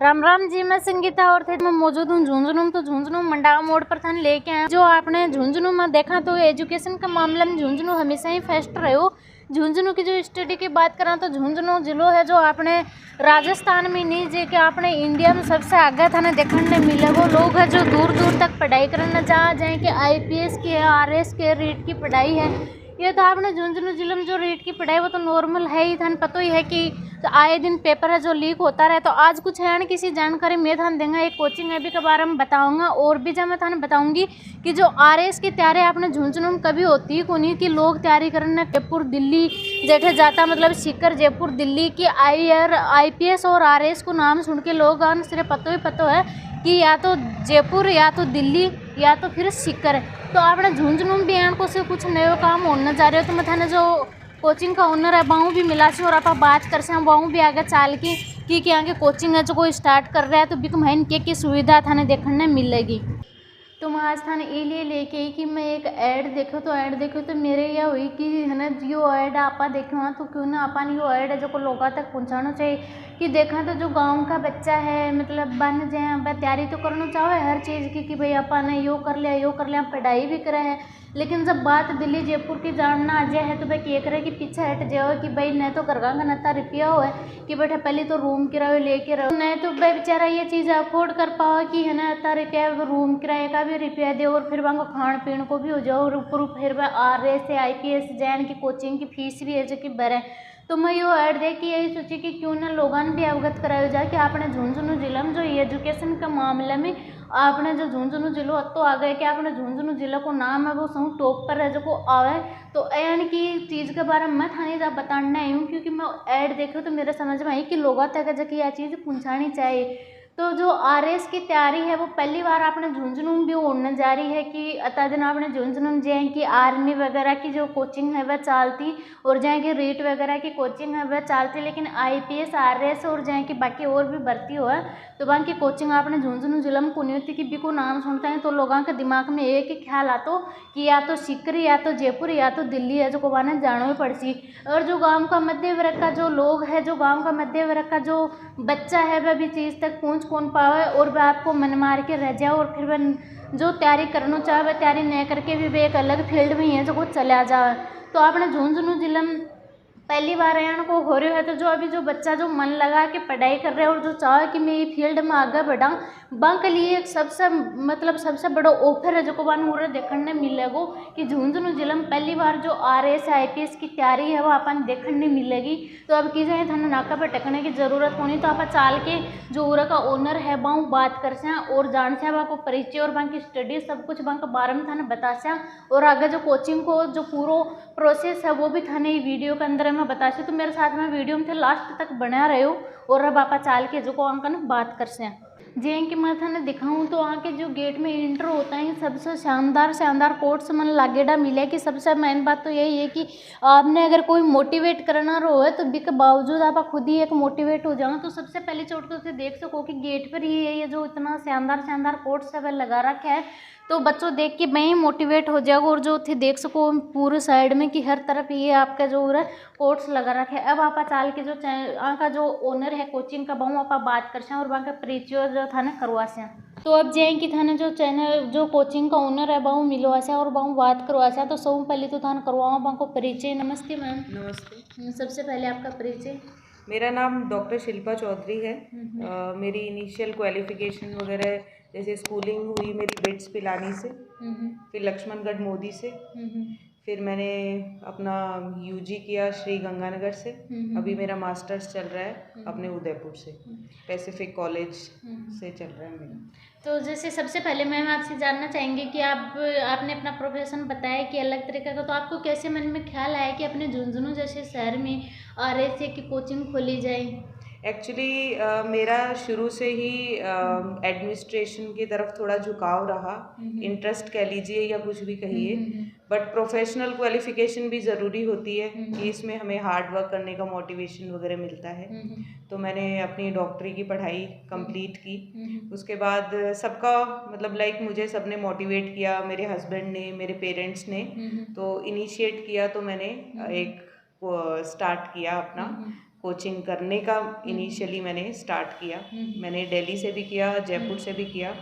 राम राम जी, मैं संगीता और थे मैं मौजूद हूँ झुंझुनू। तो झुंझुनू मंडावा मोड़ पर थाने लेके आए। जो आपने झुंझुनू में देखा तो एजुकेशन का मामला में झुंझुनू हमेशा ही फर्स्ट रहे हो। झुंझुनू की जो स्टडी की बात करें तो झुंझुनू जिलो है जो आपने राजस्थान में नहीं जे कि आपने इंडिया में सबसे आगे थाने देखने मिले। वो लोग है जो दूर दूर तक पढ़ाई करना चाह जाए कि IPS की है, RS के रीट की पढ़ाई है। ये तो आपने झुंझुनू जिले में जो रीट की पढ़ाई वो तो नॉर्मल है ही, थाने पता ही है कि तो आए दिन पेपर है जो लीक होता रहे। तो आज कुछ है ना किसी जानकारी मैं थाने देंगे, एक कोचिंग है भी के बारे में बताऊंगा। और भी जब मैं थाने बताऊंगी कि जो RS की तैयारी आपने झुंझुनू में कभी होती ही कोनी कि लोग तैयारी करना जयपुर दिल्ली जेठे जाता, मतलब सीकर जयपुर दिल्ली की IPS और RS को नाम सुन के लोग सिर्फ पतो है कि या तो जयपुर या तो दिल्ली या तो फिर सीकर है। तो आपने झुंझुनू में भी को से कुछ नया काम होना जा रहे हो। तो मैं थाने जो कोचिंग का ओनर है बाहू भी मिला और आप बात कर से बाहू भी आगे चाल की क्या के कोचिंग है जो कोई स्टार्ट कर रहा है तो बिक महीन के सुविधा थाने देखने मिलेगी। तो मैं आज थाने ये लिए लेके आई कि मैं एक ऐड देखो तो मेरे यह हुई कि है ना जो ऐड आप देखो तो क्यों ना अपन यो ऐड है जो को लोगों तक पहुँचाना चाहिए कि देखा तो जो गांव का बच्चा है मतलब बन जाए अब तैयारी तो करना चाहो हर चीज़ की कि भाई अपन ने यो कर लिया पढ़ाई भी करे है। लेकिन जब बात दिल्ली जयपुर की जानना आ जाए है तो भाई क्या करे कि पीछे हट जाओ कि भाई न तो करगा का नता रुपया हो है कि बैठे पहले तो रूम किराया लेके रहो, नहीं तो भाई बेचारा ये चीज़ अफोर्ड कर पाओ कि है ना इतना रुपया रूम किराए का भी रुपया दे और फिर वहाँ खान पीन को भी हो जाओ और ऊपर फिर वह RS से IPS जैन की कोचिंग की फीस भी है जो कि भरे। तो मैं यो ऐड देख के यही सोची कि क्यों ना लोगों ने भी अवगत कराया जाए कि आपने झुंझुनू जिले में जो एजुकेशन के मामले में आपने जो झुंझुनू जिलो तो आ गए कि आपने झुंझुनू जिले को नाम है वो सब टॉप पर है जो को आवे। तो यानी कि चीज़ के बारे में मैं थाने जब बताना आई हूँ क्योंकि मैं ऐड देखी तो मेरे समझ में आई कि लोगों तक जो कि यह चीज़ पहुँचानी चाहिए। तो जो RS की तैयारी है वो पहली बार आपने झुंझुनू में भी होने जा रही है कि अता दिन आपने झुंझुनू में जाए कि आर्मी वगैरह की जो कोचिंग है वह चलती और जाए कि रीट वगैरह की कोचिंग है वह चलती, लेकिन IPS RS और जाए कि बाकी और भी भर्ती हो है तो वहाँ की कोचिंग आपने झुंझुनू जिले में कोनी होती कि बिको नाम सुनते हैं तो लोगों के दिमाग में एक ही ख्याल आता कि या तो सीकरी या तो जयपुर या तो दिल्ली है जो को वहाँ जाना ही पड़ती। और जो गाँव का मध्य वर्ग का जो लोग है जो गाँव का मध्य वर्ग का जो बच्चा है वह भी चीज़ तक पहुँच कौन पावे और वह आपको मन मार के रह जाए और फिर वह जो तैयारी करना चाहे वह तैयारी नहीं करके भी वे एक अलग फील्ड में ही है जो कुछ चला जाए। तो आपने झुंझुनू जिले में पहली बार यहाँ को हो रहे है तो जो अभी जो बच्चा जो मन लगा के पढ़ाई कर रहे हैं और जो चाहे कि मैं ये फील्ड में आगे बढ़ा वहाँ के लिए एक सबसे बड़ा ऑफर है जो को वन मुरे देखने मिलेगा कि झुंझुनू जिले में पहली बार जो RS IPS की तैयारी है वो अपन देखने मिलेगी। तो अब की जाए थाने नाका पर टकने की ज़रूरत होनी तो आप चाल के जो उरा का ओनर है वहाँ बात कर से और जान से वहाँ को परिचय और वहाँ की स्टडी सब कुछ वहाँ के बारे में थाने बता से और आगे जो कोचिंग को जो पूरा प्रोसेस है वो भी थाने वीडियो के अंदर में बता से। तो मेरे साथ में वीडियो में थे लास्ट तक बना रहे हो और अब आप चाल के जो को अंकन बात कर से जे कि मैं थाने दिखाऊं तो वहाँ के जो गेट में इंटर होता है सबसे शानदार कोर्स मन लागेड़ा मिले कि सबसे मेन बात तो यही है कि आपने अगर कोई मोटिवेट करना रो है तो बिक बावजूद आप खुद ही एक मोटिवेट हो जाओ। तो सबसे पहले चोट तो उसे देख सको कि गेट पर ही ये जो इतना शानदार कोर्स है वह लगा रखा है तो बच्चों देख के मैं ही मोटिवेट हो जाएगा और जो थे देख सको पूरे साइड में कि हर तरफ ये आपका जो है कोर्स लगा रखा है। अब आप चाल के जो वहाँ का जो ओनर है कोचिंग का बहु आप बात कर से और वहाँ का परिचय जो था ना करवा से। तो अब जाए कि थाने जो चैनल जो कोचिंग का ओनर है बहु मिलवा से और बहु बात करवा से। तो सब पहले तो थाने करवाओ वहाँ को परिचय। नमस्ते मैम। नमस्ते। सबसे पहले आपका परिचय। मेरा नाम डॉक्टर शिल्पा चौधरी है। मेरी इनिशियल क्वालिफिकेशन वगैरह जैसे स्कूलिंग हुई मेरी बिट्स पिलानी से, फिर लक्ष्मणगढ़ मोदी से, फिर मैंने अपना UG किया श्री गंगानगर से। अभी मेरा मास्टर्स चल रहा है अपने उदयपुर से, पैसिफिक कॉलेज से चल रहा है मेरा। तो जैसे सबसे पहले मैम आपसे जानना चाहेंगे कि आपने अपना प्रोफेशन बताया कि अलग तरीके का, तो आपको कैसे मन में ख्याल आया कि अपने झुंझुनू जैसे शहर में RS की कोचिंग खोली जाए? एक्चुअली मेरा शुरू से ही एडमिनिस्ट्रेशन की तरफ थोड़ा झुकाव रहा, इंटरेस्ट कह लीजिए या कुछ भी कहिए, बट प्रोफेशनल क्वालिफिकेशन भी ज़रूरी होती है कि इसमें हमें हार्ड वर्क करने का मोटिवेशन वगैरह मिलता है। तो मैंने अपनी डॉक्टरी की पढ़ाई कंप्लीट की। उसके बाद सबका मतलब मुझे सबने मोटिवेट किया, मेरे हस्बैंड ने, मेरे पेरेंट्स ने तो इनिशिएट किया, तो मैंने एक स्टार्ट किया अपना कोचिंग करने का इनिशियली मैंने स्टार्ट किया। मैंने दिल्ली से भी किया, जयपुर से भी किया।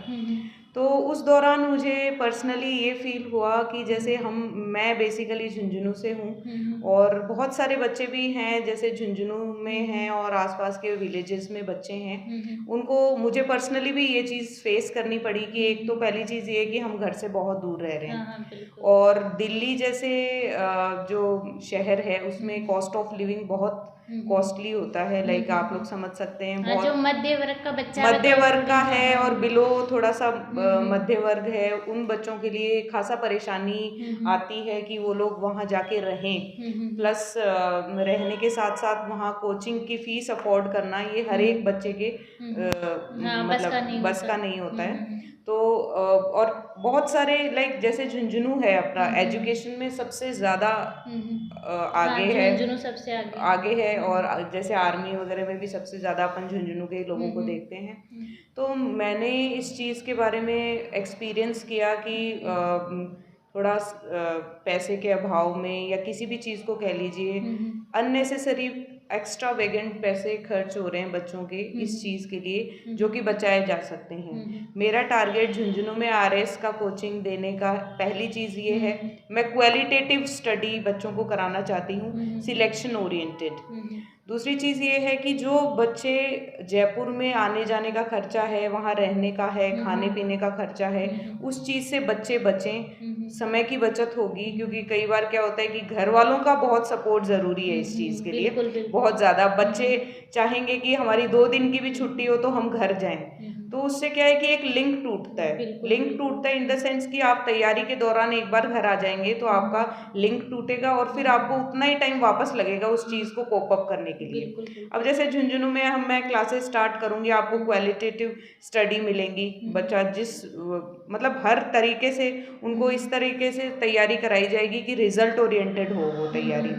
तो उस दौरान मुझे पर्सनली ये फील हुआ कि जैसे मैं बेसिकली झुंझुनू से हूँ और बहुत सारे बच्चे भी हैं जैसे झुंझुनू में हैं और आसपास के विलेजेस में बच्चे हैं, उनको मुझे पर्सनली भी ये चीज़ फेस करनी पड़ी कि एक तो पहली चीज़ ये कि हम घर से बहुत दूर रह रहे हैं और दिल्ली जैसे जो शहर है उसमें कॉस्ट ऑफ लिविंग बहुत कॉस्टली होता है। लाइक आप लोग समझ सकते हैं, बहुत जो मध्य वर्ग का बच्चा मध्य वर्ग का है और बिलो थोड़ा सा मध्य वर्ग है, उन बच्चों के लिए खासा परेशानी आती है कि वो लोग वहाँ जाके रहें। प्लस रहने के साथ साथ वहाँ कोचिंग की फीस अफोर्ड करना ये हर एक बच्चे के मतलब बस का नहीं होता है। तो और बहुत सारे लाइक जैसे झुंझुनू है अपना एजुकेशन में सबसे ज़्यादा आगे है, झुंझुनू सबसे आगे है और जैसे आर्मी वगैरह में भी सबसे ज़्यादा अपन झुंझुनू के लोगों को देखते हैं। तो मैंने इस चीज़ के बारे में एक्सपीरियंस किया कि थोड़ा पैसे के अभाव में या किसी भी चीज़ को कह लीजिए अननेसेसरी एक्स्ट्रा वेगेंट पैसे खर्च हो रहे हैं बच्चों के इस चीज़ के लिए जो कि बचाए जा सकते हैं। मेरा टारगेट झुंझुनू में आरएस का कोचिंग देने का पहली चीज़ ये है, मैं क्वालिटेटिव स्टडी बच्चों को कराना चाहती हूँ, सिलेक्शन ओरिएंटेड। दूसरी चीज़ ये है कि जो बच्चे जयपुर में आने जाने का खर्चा है, वहाँ रहने का है, खाने पीने का खर्चा है, उस चीज़ से बच्चे बचें, समय की बचत होगी। क्योंकि कई बार क्या होता है कि घर वालों का बहुत सपोर्ट ज़रूरी है इस चीज़ के लिए, बहुत ज़्यादा। बच्चे चाहेंगे कि हमारी 2 दिन की भी छुट्टी हो तो हम घर जाएं, तो उससे क्या है कि एक लिंक टूटता है। लिंक टूटता है इन द सेंस कि आप तैयारी के दौरान एक बार घर आ जाएंगे तो आपका लिंक टूटेगा और फिर आपको उतना ही टाइम वापस लगेगा उस चीज़ को कोप अप करने के लिए। अब जैसे झुंझुनू में मैं क्लासेस स्टार्ट करूंगी, आपको क्वालिटेटिव स्टडी मिलेंगी। बच्चा जिस मतलब हर तरीके से उनको इस तरीके से तैयारी कराई जाएगी कि रिजल्ट ओरिएंटेड हो वो तैयारी।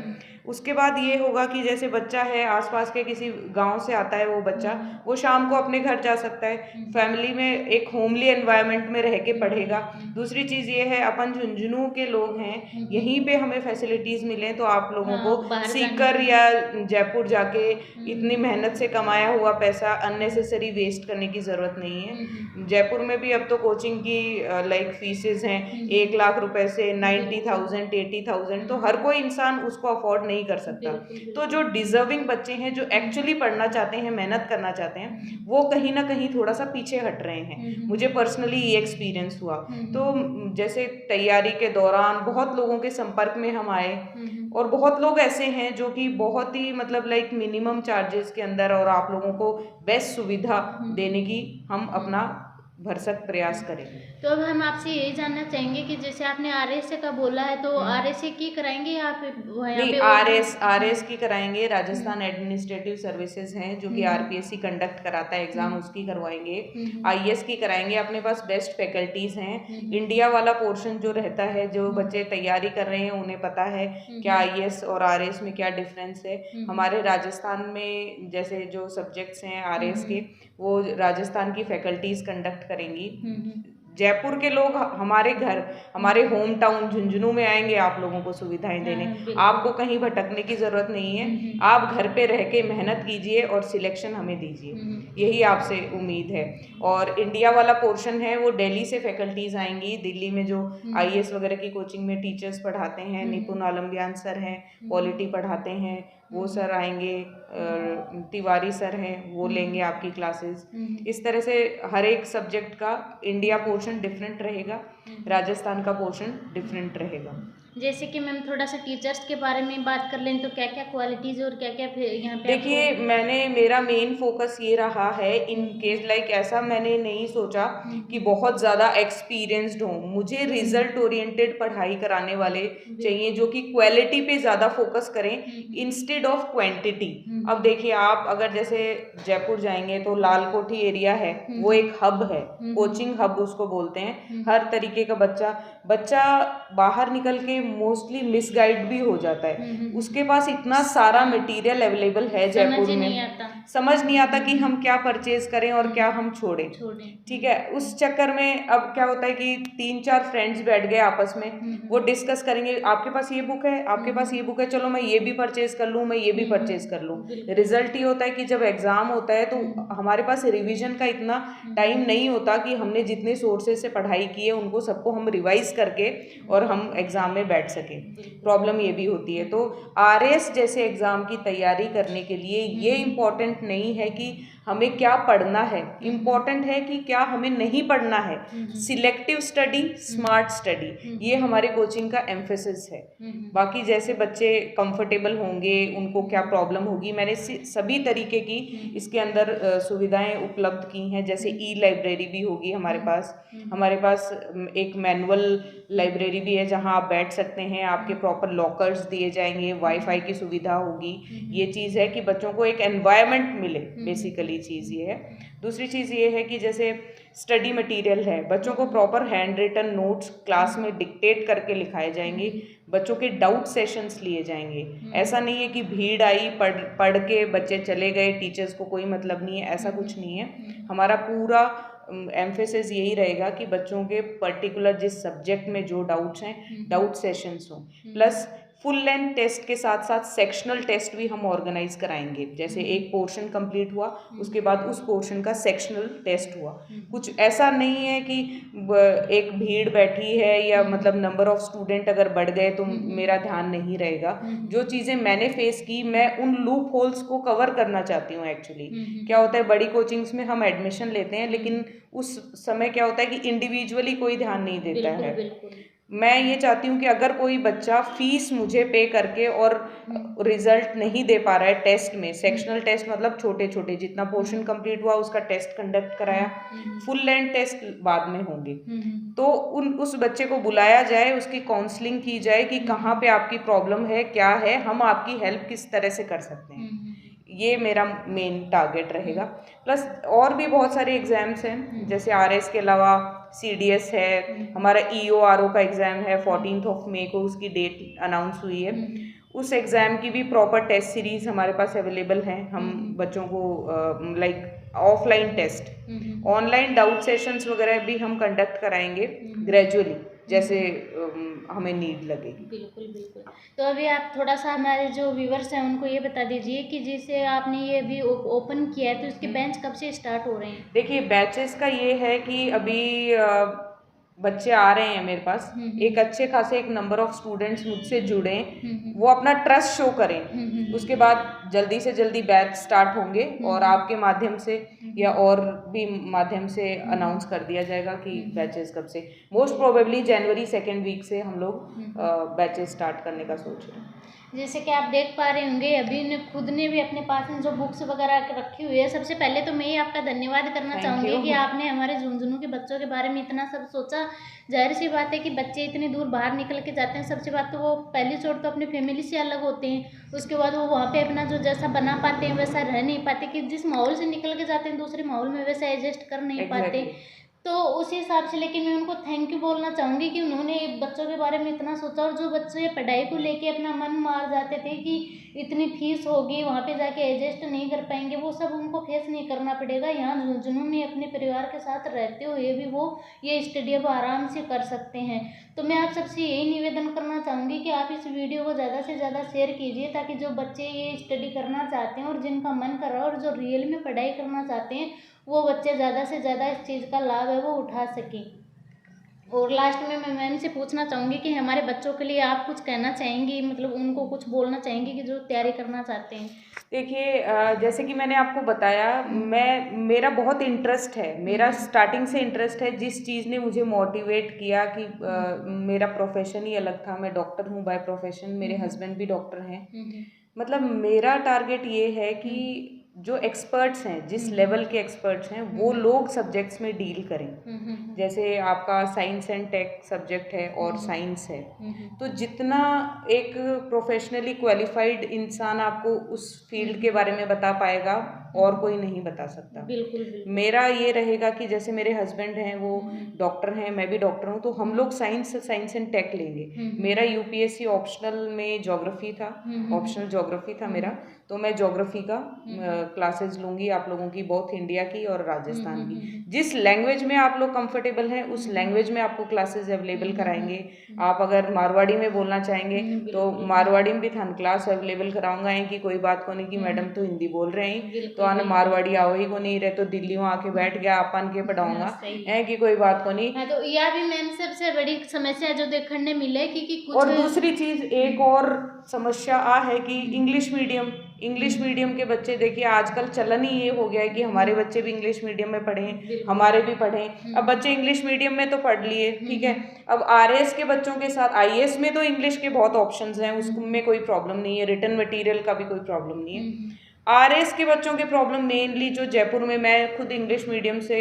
उसके बाद ये होगा कि जैसे बच्चा है आसपास के किसी गांव से आता है, वो बच्चा वो शाम को अपने घर जा सकता है, फैमिली में एक होमली एनवायरनमेंट में रह के पढ़ेगा। दूसरी चीज़ ये है अपन झुंझुनू के लोग हैं, यहीं पे हमें फैसिलिटीज़ मिलें तो आप लोगों को सीकर या जयपुर जाके इतनी मेहनत से कमाया हुआ पैसा अननेसेसरी वेस्ट करने की ज़रूरत नहीं है। जयपुर में भी अब तो कोचिंग की लाइक फीसेस हैं 1 लाख रुपए से 90,000 80,000, तो हर कोई इंसान उसको अफोर्ड नहीं कर सकता। तो जो डिजर्विंग बच्चे हैं, जो एक्चुअली पढ़ना चाहते हैं, मेहनत करना चाहते हैं, वो कहीं ना कहीं थोड़ा सा पीछे हट रहे हैं। मुझे पर्सनली ये एक्सपीरियंस हुआ। तो जैसे तैयारी के दौरान बहुत लोगों के संपर्क में हम आए और बहुत लोग ऐसे हैं जो कि बहुत ही मतलब लाइक मिनिमम चार्जेस के अंदर और आप लोगों को बेस्ट सुविधा देने की हम अपना भरसक प्रयास करें। तो अब हम आपसे यही जानना चाहेंगे कि जैसे आपने आरएस का बोला है, तो आरएस की कराएंगे आप? नहीं, आरएस की कराएंगे। राजस्थान एडमिनिस्ट्रेटिव सर्विसेज हैं जो कि आरपीएससी कंडक्ट कराता है एग्जाम, उसकी करवाएंगे। आईएएस की कराएंगे। अपने पास बेस्ट फैकल्टीज हैं। इंडिया वाला पोर्शन जो रहता है, जो बच्चे तैयारी कर रहे हैं उन्हें पता है क्या आईएएस और आरएस में क्या डिफरेंस है। हमारे राजस्थान में जैसे जो सब्जेक्ट्स हैं आरएस के, वो राजस्थान की फैकल्टीज कंडक्ट करेंगी। जयपुर के लोग हमारे घर, हमारे होम टाउन झुंझुनू में आएंगे आप लोगों को सुविधाएं देने। आपको कहीं भटकने की जरूरत नहीं है, आप घर पे रह के मेहनत कीजिए और सिलेक्शन हमें दीजिए, यही आपसे उम्मीद है। और इंडिया वाला पोर्शन है वो दिल्ली से फैकल्टीज आएंगी। दिल्ली में जो आईएएस वगैरह की कोचिंग में टीचर्स पढ़ाते हैं, निपुण आलम्बियान सर हैं, पॉलिटी पढ़ाते हैं, वो सर आएंगे। तिवारी सर हैं, वो लेंगे आपकी क्लासेस। इस तरह से हर एक सब्जेक्ट का इंडिया पोर्शन डिफरेंट रहेगा, राजस्थान का पोर्शन डिफरेंट रहेगा। जैसे कि मैम थोड़ा सा टीचर्स के बारे में बात कर लें तो क्या क्या क्वालिटीज और क्या क्या यहाँ पे? देखिए, मेरा मेन फोकस ये रहा है इन केस लाइक ऐसा मैंने नहीं सोचा कि बहुत ज़्यादा एक्सपीरियंस्ड हो। मुझे रिजल्ट ओरिएंटेड पढ़ाई कराने वाले चाहिए जो कि क्वालिटी पे ज़्यादा फोकस करें इंस्टेड ऑफ क्वांटिटी। अब देखिए, आप अगर जैसे जयपुर जाएंगे तो लाल कोठी एरिया है, वो एक हब है, कोचिंग हब उसको बोलते हैं। हर तरीके का बच्चा बाहर निकल के मोस्टली मिसगाइड भी हो जाता है। उसके पास इतना सारा मटेरियल अवेलेबल है जयपुर में, समझ नहीं आता कि हम क्या परचेज करें और क्या हम छोड़ें। ठीक है, उस चक्कर में अब क्या होता है कि 3-4 फ्रेंड्स बैठ गए आपस में, वो डिस्कस करेंगे आपके पास ये बुक है, आपके पास ये बुक है, चलो मैं ये भी परचेज कर लूँ, मैं ये भी परचेज कर लूँ। रिजल्ट ये होता है कि जब एग्जाम होता है तो हमारे पास रिवीजन का इतना टाइम नहीं होता कि हमने जितने सोर्सेज से पढ़ाई की है उनको सबको हम रिवाइज करके और हम एग्जाम में बैठ सकें। प्रॉब्लम ये भी होती है। तो आरएस जैसे एग्जाम की तैयारी करने के लिए ये इम्पोर्टेंट नहीं है कि हमें क्या पढ़ना है, इम्पॉर्टेंट है कि क्या हमें नहीं पढ़ना है। सिलेक्टिव स्टडी, स्मार्ट स्टडी, ये हमारे कोचिंग का एम्फेसिस है। बाकी जैसे बच्चे कंफर्टेबल होंगे, उनको क्या प्रॉब्लम होगी, मैंने सभी तरीके की इसके अंदर सुविधाएं उपलब्ध की हैं। जैसे ई लाइब्रेरी भी होगी हमारे पास एक मैनुअल लाइब्रेरी भी है जहां आप बैठ सकते हैं, आपके प्रॉपर लॉकर्स दिए जाएंगे, वाईफाई की सुविधा होगी। ये चीज़ है कि बच्चों को एक एनवायरनमेंट मिले, बेसिकली चीज़ ये है। दूसरी चीज़ ये है कि जैसे स्टडी मटेरियल है, बच्चों को proper hand written notes class में डिक्टेट करके लिखाए जाएंगे, बच्चों के डाउट सेशंस लिए जाएंगे। ऐसा नहीं है कि भीड़ आई, पढ़ के बच्चे चले गए, टीचर्स को कोई मतलब नहीं है, ऐसा कुछ नहीं है। हमारा पूरा एम्फेसिस यही रहेगा कि बच्चों के पर्टिकुलर जिस सब्जेक्ट में जो डाउट्स हैं, डाउट सेशंस हों। प्लस फुल लेंथ टेस्ट के साथ साथ सेक्शनल टेस्ट भी हम ऑर्गेनाइज कराएंगे। जैसे एक पोर्शन कंप्लीट हुआ, उसके बाद उस पोर्शन का सेक्शनल टेस्ट हुआ। कुछ ऐसा नहीं है कि एक भीड़ बैठी है या मतलब नंबर ऑफ स्टूडेंट अगर बढ़ गए तो मेरा ध्यान नहीं रहेगा। जो चीज़ें मैंने फेस की, मैं उन लूप होल्स को कवर करना चाहती हूँ। एक्चुअली क्या होता है, बड़ी कोचिंग्स में हम एडमिशन लेते हैं, लेकिन उस समय क्या होता है कि इंडिविजुअली कोई ध्यान नहीं देता है। मैं ये चाहती हूँ कि अगर कोई बच्चा फीस मुझे पे करके और रिजल्ट नहीं दे पा रहा है टेस्ट में, सेक्शनल टेस्ट मतलब छोटे छोटे जितना पोर्शन कंप्लीट हुआ उसका टेस्ट कंडक्ट कराया, फुल लेंथ टेस्ट बाद में होंगे, तो उस बच्चे को बुलाया जाए, उसकी काउंसलिंग की जाए कि कहाँ पे आपकी प्रॉब्लम है, क्या है, हम आपकी हेल्प किस तरह से कर सकते हैं। ये मेरा मेन टारगेट रहेगा। प्लस और भी बहुत सारे एग्जाम्स हैं, जैसे आरएस के अलावा सीडीएस है, हमारा ईओआरओ का एग्ज़ाम है, 14 मई को उसकी डेट अनाउंस हुई है। उस एग्ज़ाम की भी प्रॉपर टेस्ट सीरीज हमारे पास अवेलेबल हैं। हम बच्चों को like offline test, online doubt sessions वगैरह भी हम कंडक्ट कराएंगे ग्रेजुअली, जैसे हमें नीड लगेगी। बिल्कुल बिल्कुल। तो अभी आप थोड़ा सा हमारे जो व्यूवर्स हैं उनको ये बता दीजिए कि जिसे आपने ये अभी ओपन किया है तो इसके बैच कब से स्टार्ट हो रहे हैं? देखिए, बैचेस का ये है कि अभी बच्चे आ रहे हैं मेरे पास, एक अच्छे खासे एक नंबर ऑफ स्टूडेंट्स मुझसे जुड़े, वो अपना ट्रस्ट शो करें, उसके बाद जल्दी से जल्दी बैच स्टार्ट होंगे और आपके माध्यम से या और भी माध्यम से अनाउंस कर दिया जाएगा कि बैचेस कब से। मोस्ट प्रोबेबली जनवरी 2nd वीक से हम लोग बैचेस स्टार्ट करने का सोच रहे हैं। जैसे कि आप देख पा रहे होंगे अभी खुद ने भी अपने पास में जो बुक्स वगैरह रखी हुई है। सबसे पहले तो मैं ही आपका धन्यवाद करना चाहूँगी कि आपने हमारे झुंझुनू के बच्चों के बारे में इतना सब सोचा। जाहिर सी बात है कि बच्चे इतनी दूर बाहर निकल के जाते हैं, सबसे बात तो वो पहली चोट तो अपनी फैमिली से अलग होते हैं, उसके बाद वो वहाँ पे अपना जो जैसा बना पाते हैं वैसा रह नहीं पाते, कि जिस माहौल से निकल के जाते हैं दूसरे माहौल में वैसा एडजस्ट कर नहीं पाते। तो उसी हिसाब से लेकिन मैं उनको थैंक यू बोलना चाहूँगी कि उन्होंने बच्चों के बारे में इतना सोचा। और जो बच्चे पढ़ाई को लेके अपना मन मार जाते थे कि इतनी फीस होगी, वहाँ पे जाके एडजस्ट नहीं कर पाएंगे, वो सब उनको फेस नहीं करना पड़ेगा। यहाँ झुंझुनू में अपने परिवार के साथ रहते हुए भी वो ये स्टडी अब आराम से कर सकते हैं। तो मैं आप सबसे यही निवेदन करना चाहूँगी कि आप इस वीडियो को ज़्यादा से ज़्यादा शेयर कीजिए, ताकि जो बच्चे ये स्टडी करना चाहते हैं और जिनका मन कर रहा है और जो रियल में पढ़ाई करना चाहते हैं वो बच्चे ज़्यादा से ज़्यादा इस चीज़ का लाभ है वो उठा सकें। और लास्ट में मैं मैम से पूछना चाहूँगी कि हमारे बच्चों के लिए आप कुछ कहना चाहेंगी, मतलब उनको कुछ बोलना चाहेंगी कि जो तैयारी करना चाहते हैं? देखिए, जैसे कि मैंने आपको बताया, मेरा बहुत इंटरेस्ट है, मेरा स्टार्टिंग से इंटरेस्ट है। जिस चीज़ ने मुझे मोटिवेट किया कि मेरा प्रोफेशन ही अलग था, मैं डॉक्टर हूँ बाय प्रोफेशन, मेरे हस्बैंड भी डॉक्टर हैं। मतलब मेरा टारगेट ये है कि जो एक्सपर्ट्स हैं, जिस लेवल के एक्सपर्ट्स हैं, वो लोग सब्जेक्ट्स में डील करें। जैसे आपका साइंस एंड टेक सब्जेक्ट है और साइंस है, तो जितना एक प्रोफेशनली क्वालिफाइड इंसान आपको उस फील्ड के बारे में बता पाएगा, और कोई नहीं बता सकता। बिल्कुल बिल्कुल। मेरा ये रहेगा कि जैसे मेरे हस्बैंड हैं वो डॉक्टर हैं, मैं भी डॉक्टर हूँ, तो हम लोग साइंस एंड टेक लेंगे। मेरा यूपीएससी ऑप्शनल में ज्योग्राफी था, ऑप्शनल ज्योग्राफी था मेरा, तो मैं ज्योग्राफी का क्लासेस लूँगी आप लोगों की, बोथ इंडिया की और राजस्थान की। जिस लैंग्वेज में आप लोग कंफर्टेबल हैं उस लैंग्वेज में आपको क्लासेस अवेलेबल कराएंगे। आप अगर मारवाड़ी में बोलना चाहेंगे तो मारवाड़ी में भी थान क्लास अवेलेबल कराऊंगा है कि कोई बात को नहीं कि मैडम तो हिंदी बोल रहे हैं तो आने मारवाड़ी आओ ही को नहीं रहे तो दिल्ली में आके बैठ गया अपन के पढ़ाऊंगा है कि कोई बात को नहीं। हाँ, तो यह भी मैम सबसे बड़ी समस्या जो देखने मिले कि कुछ। और दूसरी चीज एक और समस्या आ है कि इंग्लिश मीडियम के बच्चे, देखिए आजकल चलन ही ये हो गया है कि हमारे बच्चे भी इंग्लिश मीडियम में पढ़े, हमारे भी पढ़े। अब बच्चे इंग्लिश मीडियम में तो पढ़ लिए, ठीक है, अब आरएएस के बच्चों के साथ आईएएस में तो इंग्लिश के बहुत ऑप्शंस हैं, उसमें कोई प्रॉब्लम नहीं है, रिटन मटेरियल का भी कोई प्रॉब्लम नहीं है। आरएस के बच्चों के प्रॉब्लम मेनली जो जयपुर में, मैं खुद इंग्लिश मीडियम से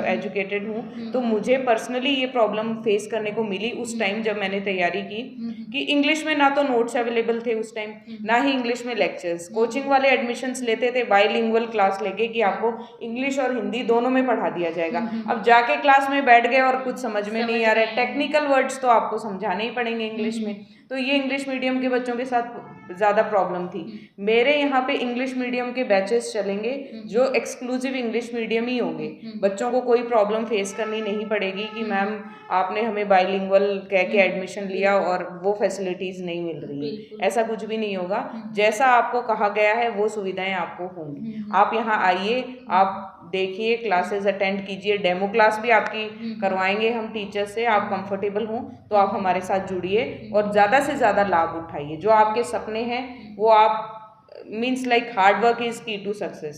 एजुकेटेड हूँ, तो मुझे पर्सनली ये प्रॉब्लम फेस करने को मिली उस टाइम जब मैंने तैयारी की कि इंग्लिश में ना तो नोट्स अवेलेबल थे उस टाइम, ना ही इंग्लिश में लेक्चर्स। कोचिंग वाले एडमिशन्स लेते थे बाइलिंगुअल क्लास लेके कि आपको इंग्लिश और हिंदी दोनों में पढ़ा दिया जाएगा। अब जाके क्लास में बैठ गए और कुछ समझ में नहीं आ रहा है, टेक्निकल वर्ड्स तो आपको समझाने ही पड़ेंगे इंग्लिश में, तो ये इंग्लिश मीडियम के बच्चों के साथ ज़्यादा प्रॉब्लम थी। मेरे यहाँ पे इंग्लिश मीडियम के बैचेस चलेंगे जो एक्सक्लूसिव इंग्लिश मीडियम ही होंगे, बच्चों को कोई प्रॉब्लम फेस करनी नहीं पड़ेगी कि मैम आपने हमें बाइलिंगुअल कह के एडमिशन लिया और वो फैसिलिटीज़ नहीं मिल रही है, ऐसा कुछ भी नहीं होगा। जैसा आपको कहा गया है वो सुविधाएं आपको होंगी। आप यहाँ आइए, आप देखिए, क्लासेस अटेंड कीजिए, डेमो क्लास भी आपकी करवाएंगे हम टीचर से, आप कंफर्टेबल हों तो आप हमारे साथ जुड़िए और ज़्यादा से ज़्यादा लाभ उठाइए। जो आपके सपने हैं वो आप means like hard work is की टू सक्सेस।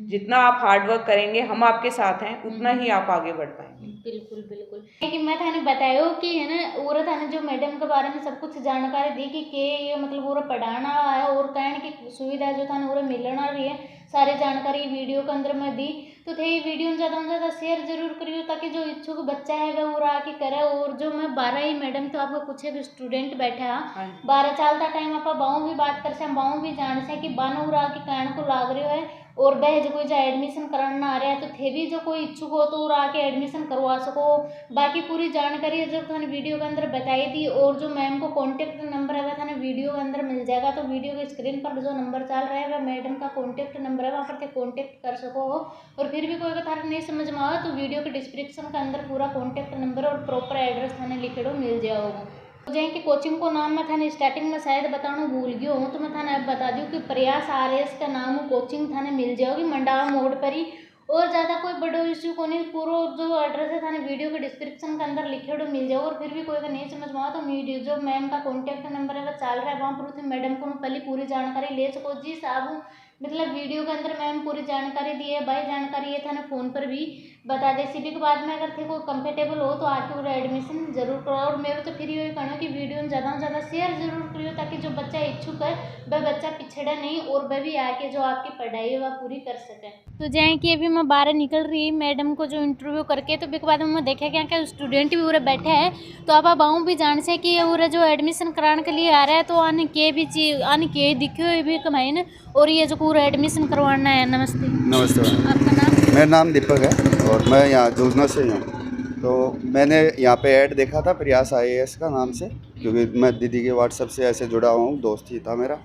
जितना आप हार्ड वर्क करेंगे, हम आपके साथ हैं, उतना ही आप आगे बढ़ पाएंगे। बिल्कुल बिल्कुल। कि मैं थाने बतायो कि है ना, और थाने जो मैडम के बारे में सब कुछ जानकारी दी कि के ये मतलब वो पढ़ाना है और कहने की सुविधा जो थाने वो मिलना रही है, सारी जानकारी वीडियो के अंदर में दी। तो थे वीडियो ज़्यादा से ज़्यादा शेयर जरूर करियो ताकि जो इच्छुक बच्चा है वो आके करे। और जो मैं 12 ही मैडम तो आपको कुछ एक स्टूडेंट बैठा 12 चलता टाइम आप बाऊ भी बात कर से, बाऊ भी जान से कि बानो उरा के कहने को लाग रहे है और वह जो कोई जो एडमिशन कराना आ रहा है तो थे भी जो कोई इच्छुक हो तो आके एडमिशन करवा सको। बाकी पूरी जानकारी जो थाने वीडियो के अंदर बताई थी और जो मैम को कॉन्टेक्ट नंबर है वह थाने वीडियो के अंदर मिल जाएगा। तो वीडियो के स्क्रीन पर जो नंबर चल रहा है वह मैडम का कॉन्टेक्ट नंबर है, वहाँ पर थे कॉन्टेक्ट कर सको हो। और फिर भी कोई अगर थाने नहीं समझ में आवा तो वीडियो के डिस्क्रिप्शन के अंदर पूरा कॉन्टेक्ट नंबर और प्रॉपर एड्रेस थाने लिखेड़ो मिल जाओगे। जैसे कि कोचिंग को नाम मैं थाने स्टार्टिंग में शायद बताना भूल गई हूँ, तो मैं थाने अब बता दूँ कि प्रयास आरएएस का नाम कोचिंग थाने मिल जाओगी मंडावा मोड़ पर ही। और ज़्यादा कोई बड़ो इश्यू को नहीं, पूरा जो एड्रेस है थाने वीडियो के डिस्क्रिप्शन के अंदर लिखे हो मिल जाओ। और फिर भी कोई अगर नहीं समझ में आ तो वीडियो जो मैम का कॉन्टैक्ट नंबर है वह चल रहा है, वहाँ पर मैडम को पहले पूरी जानकारी ले सको। जी साहब मतलब वीडियो के अंदर मैम पूरी जानकारी दी है भाई, जानकारी ये थाने फ़ोन पर भी बता दे। सीबी के बाद में अगर थे को कंफर्टेबल हो तो आके पूरा एडमिशन जरूर करो। और मेरे तो फिर ये कहना कि वीडियो में ज़्यादा से ज़्यादा शेयर जरूर करियो ताकि जो बच्चा इच्छुक है वह बच्चा पिछड़ा नहीं और वह भी आके जो आपकी पढ़ाई है वह पूरी कर सके। तो जैसे कि अभी मैं बाहर निकल रही मैडम को जो इंटरव्यू करके, तो उसके बाद में देखा क्या स्टूडेंट भी पूरे बैठे हैं। तो अब बाऊ भी जान से कि पूरा जो एडमिशन कराने के लिए आ रहा है तो आने के भी चीज आने के दिखे भी कमाइन और ये जो पूरा एडमिशन करवाना है। नमस्ते। नमस्ते मैम। आपका नाम? मेरा नाम दीपक है और मैं यहाँ जोजना से ही हूँ। तो मैंने यहाँ पे ऐड देखा था प्रयास आईएएस का नाम से, क्योंकि मैं दीदी के व्हाट्सएप से ऐसे जुड़ा हुआ हूँ, दोस्त ही था मेरा।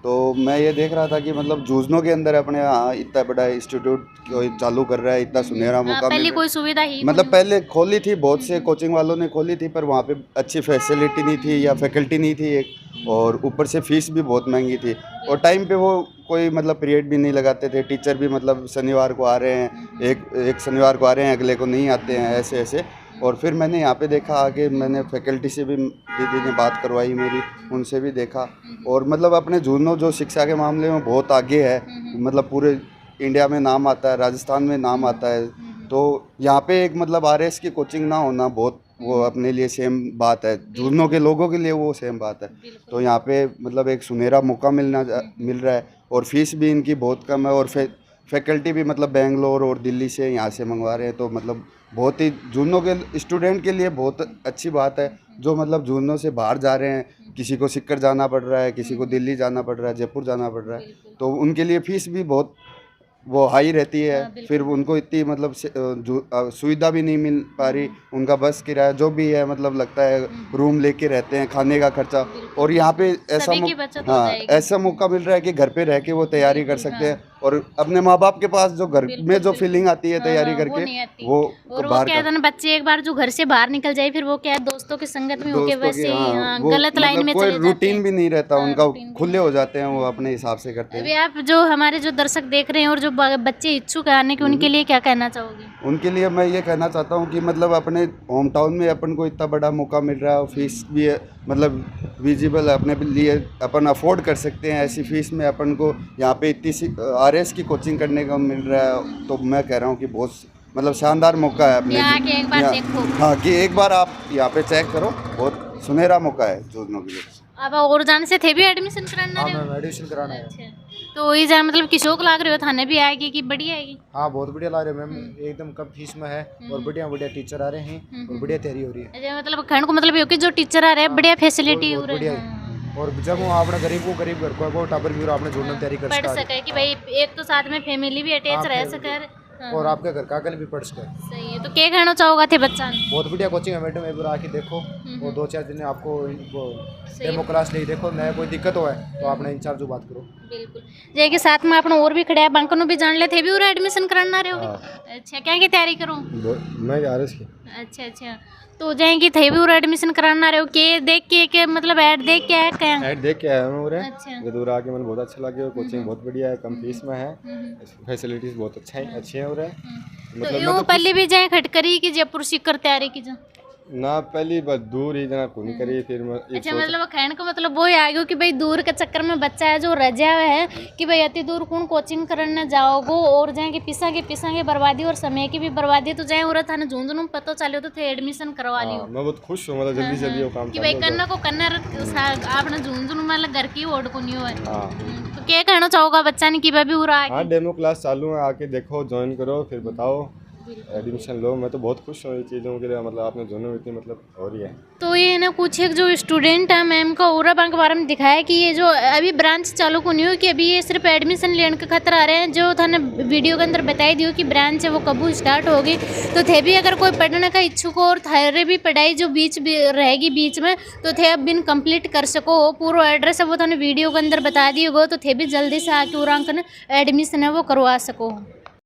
तो मैं ये देख रहा था कि मतलब जूझनों के अंदर अपने यहाँ इतना बड़ा इंस्टीट्यूट चालू कर रहा है, इतना सुनहरा मौका पहले कोई सुविधा ही मतलब पहले खोली थी, बहुत से कोचिंग वालों ने खोली थी, पर वहाँ पे अच्छी फैसिलिटी नहीं थी या फैकल्टी नहीं थी एक, और ऊपर से फीस भी बहुत महंगी थी। और टाइम पे वो कोई मतलब पीरियड भी नहीं लगाते थे, टीचर भी मतलब शनिवार को आ रहे हैं, एक शनिवार को आ रहे हैं, अगले को नहीं आते हैं, ऐसे ऐसे। और फिर मैंने यहाँ पे देखा आके, मैंने फैकल्टी से भी दीदी ने बात करवाई मेरी, उनसे भी देखा। और मतलब अपने जूनो जो शिक्षा के मामले में बहुत आगे है, मतलब पूरे इंडिया में नाम आता है, राजस्थान में नाम आता है। तो यहाँ पे एक मतलब आरएएस की कोचिंग ना होना बहुत वो अपने लिए सेम बात है, जूनो के लोगों के लिए वो सेम बात है। तो यहाँ पे मतलब एक सुनहरा मौका मिल रहा है और फीस भी इनकी बहुत कम है और फैकल्टी भी मतलब बेंगलोर और दिल्ली से यहाँ से मंगवा रहे हैं। तो मतलब बहुत ही जूनो के स्टूडेंट के लिए बहुत अच्छी बात है, जो मतलब जूनो से बाहर जा रहे हैं, किसी को सिक्कर जाना पड़ रहा है, किसी को दिल्ली जाना पड़ रहा है, जयपुर जाना पड़ रहा है, तो उनके लिए फ़ीस भी बहुत वो हाई रहती है, हाँ, बिल्कुल। फिर उनको इतनी मतलब सुविधा भी नहीं मिल पा रही, उनका बस किराया जो भी है मतलब लगता है, रूम लेके रहते हैं, खाने का खर्चा। और यहाँ पे ऐसा सभी की बचत हो हाँ जाएगी। ऐसा मौका मिल रहा है कि घर पे रह के वो तैयारी कर सकते हैं, और अपने माँ बाप के पास जो घर में जो फीलिंग आती है तैयारी वो करके नहीं आती। वो और वो बाहर क्या है ना, बच्चे एक बार जो घर से बाहर निकल जाए फिर वो क्या है, दोस्तों की संगत में होके दोस्तों बस की ही हाँ, वो गलत लाइन मतलब में कोई चले जाते रूटीन हैं। भी नहीं रहता हाँ, उनका, रूटीन भी खुले हो जाते हैं, वो अपने हिसाब से करते अभी हैं। आप जो हमारे जो दर्शक देख रहे हैं और जो बच्चे इच्छुक है आने के, उनके लिए क्या कहना चाहोगे? उनके लिए मैं ये कहना चाहता हूँ कि मतलब अपने होम टाउन में अपन को इतना बड़ा मौका मिल रहा है, और फीस भी है मतलब विजिबल है, अपने लिए अपन अफोर्ड कर सकते हैं, ऐसी फीस में अपन को यहाँ पे इतनी सी RS की कोचिंग करने का मिल रहा है, तो मैं कह रहा हूँ कि बहुत मतलब शानदार मौका है अपने यहाँ के एक बार यहाँ- देखो। हाँ कि एक बार आप यहाँ पे चेक करो, बहुत सुनहरा मौका है जुड़ने के लिए। अब और जाने से थे भी एडमिशन कराना हाँ रहे हो? मैम एडमिशन कराना है। अच्छा, तो ये जान मतलब कि शौक लाग रहे हो, थाने भी आएगी कि बढ़िया आएगी? हाँ बहुत बढ़िया ला रहे हैं मैम, एकदम कम फीस में है और बढ़िया बढ़िया टीचर आ रहे हैं और बढ़िया तैयारी हो रही है। अच्छा, मतलब खंड को मतलब ये हो कि जो टीचर आ रहे हैं बढ़िया फैसिलिटी हो बहुत रही बढ़िया है, है। और जब वो अपना गरीब घर को टापर भी आपने जोड़ने की तैयारी कर पढ़ सका सके कि भाई एक तो साथ में फैमिली भी अटैच रह सके। हाँ, और आपके घर का भी पढ़ सके। सही है। तो क्या कहना चाहोगा थे बच्चा ने? बहुत बढ़िया कोचिंग है मैडम, एक बार आके देखो और 2-4 दिन आपको वो डेमो क्लास ले देखो, नया कोई दिक्कत हो है तो आपने इंचार्ज जो बात करो। बिल्कुल। जे के साथ में अपना और भी खड़े हैं, बांको नु भी जान ले थे भी और एडमिशन कराना रहे होगे? अच्छा, क्या की तैयारी करो? मैं RS की। अच्छा अच्छा, तो जाएंगे थे भी और एडमिशन कराना रहे हो के देख के मतलब ऐड देख के आया क्या? ऐड देख के आया मैं उरे, अच्छा। जदूर आके मैंने बहुत अच्छा लगे, कोचिंग बहुत बढ़िया है, कम फीस में है, फैसिलिटीज बहुत अच्छी है उरे। तो यो पहले भी जाए खटकरी की जयपुर सीकर तैयारी की जा? ना पहली बस दूर ही जना को नहीं करी, फिर मैं अच्छा, मतलब कहने का मतलब वो ही आ गया कि भाई दूर के चक्कर में बच्चा है जो रजा हुआ है कि भाई अति दूर कौन कोचिंग करने जाओगो, और जाए कि पिसा के बर्बादी और समय की भी बर्बादी, तो जाए उरा थाने झुंझुनू में पता चलो तो थे एडमिशन करवा लियो। मैं बहुत खुश हूँ, मतलब जल्दी जल्दी वो काम कि भाई करना को करना आपने झुंझुनू में घर की ओढ़ को नहीं हुआ। तो क्या कहना चाहोगा बच्चा ने कि भाई उरा हाँ डेमो क्लास चालू है, आके देखो, ज्वाइन करो, फिर बताओ, एडमिशन लो। मैं तो बहुत खुश हूँ ये चीज़ों के लिए, मतलब आपने दोनों इतनी मतलब हो रही है। तो ये ना कुछ एक जो स्टूडेंट है मैम का ओरा बैंक के बारे में दिखाया कि ये जो अभी ब्रांच चालू को नहीं हुई, कि अभी ये सिर्फ एडमिशन लेने के खतर आ रहे हैं, जो थाने वीडियो के अंदर बताई दियो कि ब्रांच है वो कब स्टार्ट होगी। तो थे भी अगर कोई पढ़ने का इच्छुक हो और थारे भी पढ़ाई जो बीच रहेगी बीच में, तो थे अब बिन कंप्लीट कर सको, पूरा एड्रेस है वो थाने वीडियो के अंदर बता दिए गो, तो थे भी जल्दी से आके ओरा एडमिशन है वो करवा सको।